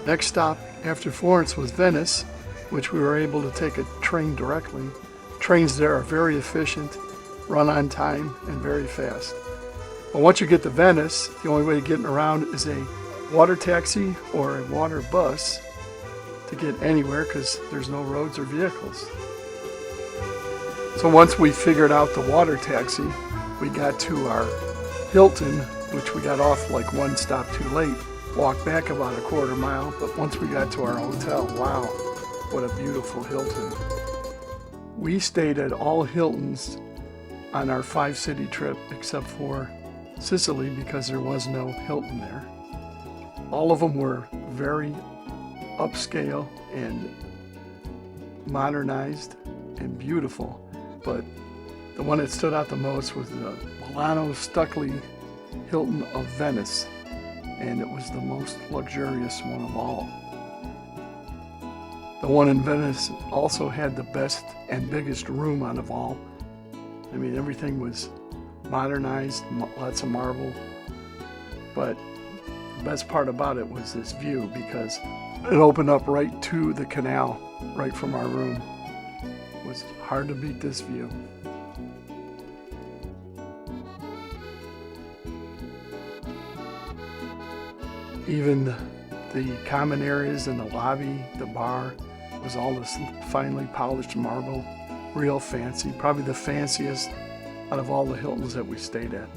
Next stop after Florence was Venice, which we were able to take a train directly. Trains there are very efficient, run on time, and very fast. But once you get to Venice, the only way of getting around is a water taxi or a water bus to get anywhere because there's no roads or vehicles. So once we figured out the water taxi, we got to our Hilton, which we got off like one stop too late, walked back about a quarter mile, but once we got to our hotel, wow, what a beautiful Hilton. We stayed at all Hiltons on our 5-city trip except for Sicily because there was no Hilton there. All of them were very upscale and modernized and beautiful, but the one that stood out the most was the Molino Stuckey Hilton of Venice, and it was the most luxurious one of all. The one in Venice also had the best and biggest room out of all. I mean, everything was modernized, lots of marble, but the best part about it was this view because it opened up right to the canal, right from our room. It was hard to beat this view. Even the common areas in the lobby, the bar, was all this finely polished marble, real fancy, probably the fanciest out of all the Hiltons that we stayed at.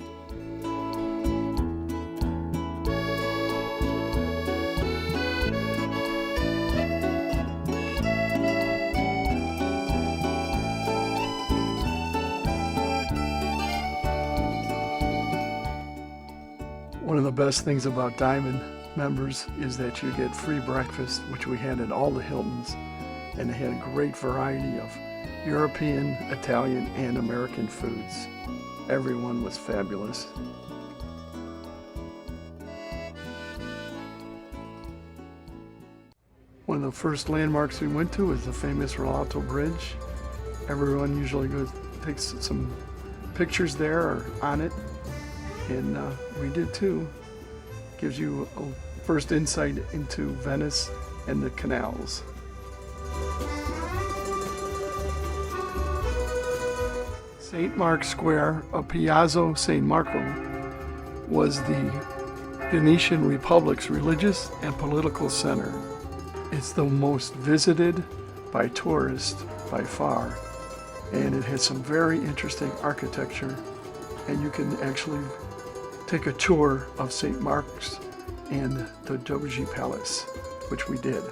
One of the best things about Diamond members is that you get free breakfast, which we had at all the Hiltons, and they had a great variety of European, Italian, and American foods. Everyone was fabulous. One of the first landmarks we went to was the famous Rialto Bridge. Everyone usually goes takes some pictures there or on it, and we did too. Gives you a first insight into Venice and the canals. St.Marks Square of Piazza St. Marco was the Venetian Republic's religious and political center. It's the most visited by tourists by far, and it has some very interesting architecture, and you can actually take a tour of St. Marks and the DOGE'S Palace, which we did.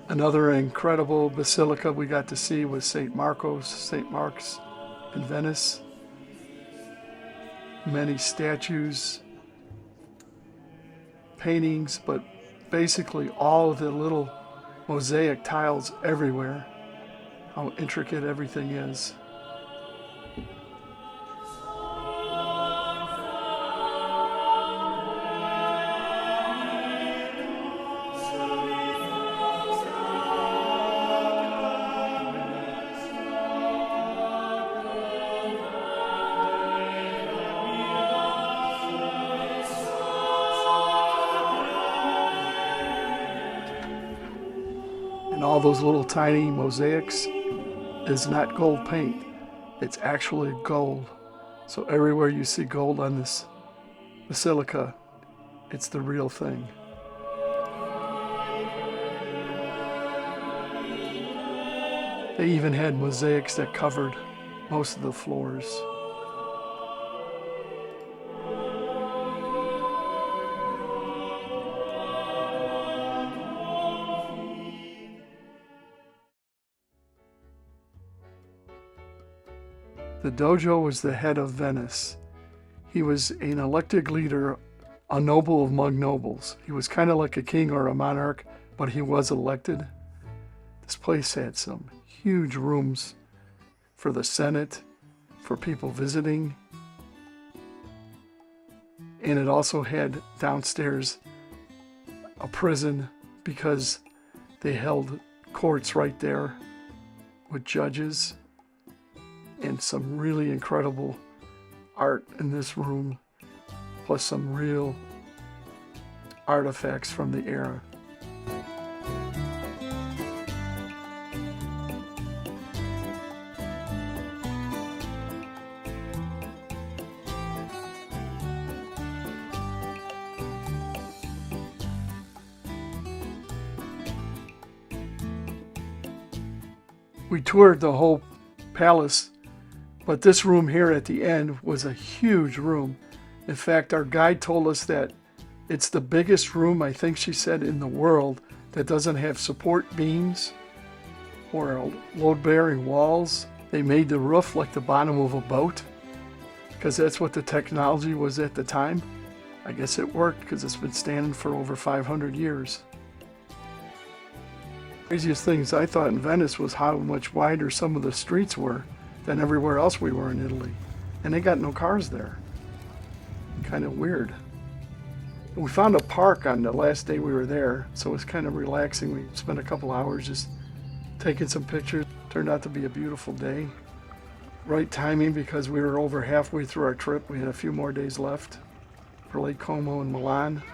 Another incredible basilica we got to see was St. Marks in Venice. Many statues, paintings, but basically all of the little mosaic tiles everywhere. How intricate everything is. And all those little tiny mosaics is not gold paint. It's actually gold. So everywhere you see gold on this basilica, it's the real thing. They even had mosaics that covered most of the floors. The Doge was the head of Venice. He was an elected leader, a noble among nobles. He was kind of like a king or a monarch, but he was elected. This place had some huge rooms for the Senate, for people visiting. And it also had downstairs a prison because they held courts right there with judges, and some really incredible art in this room, plus some real artifacts from the era. We toured the whole palace, but this room here at the end was a huge room. In fact, our guide told us that it's the biggest room, I think she said, in the world that doesn't have support beams or load-bearing walls. They made the roof like the bottom of a boat because that's what the technology was at the time. I guess it worked because it's been standing for over 500 years. Craziest things I thought in Venice was how much wider some of the streets were than everywhere else we were in Italy. And they got no cars there. Kind of weird. We found a park on the last day we were there, so it was kind of relaxing. We spent a couple hours just taking some pictures. Turned out to be a beautiful day. Right timing because we were over halfway through our trip. We had a few more days left for Lake Como and Milan.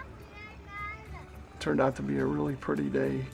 Turned out to be a really pretty day.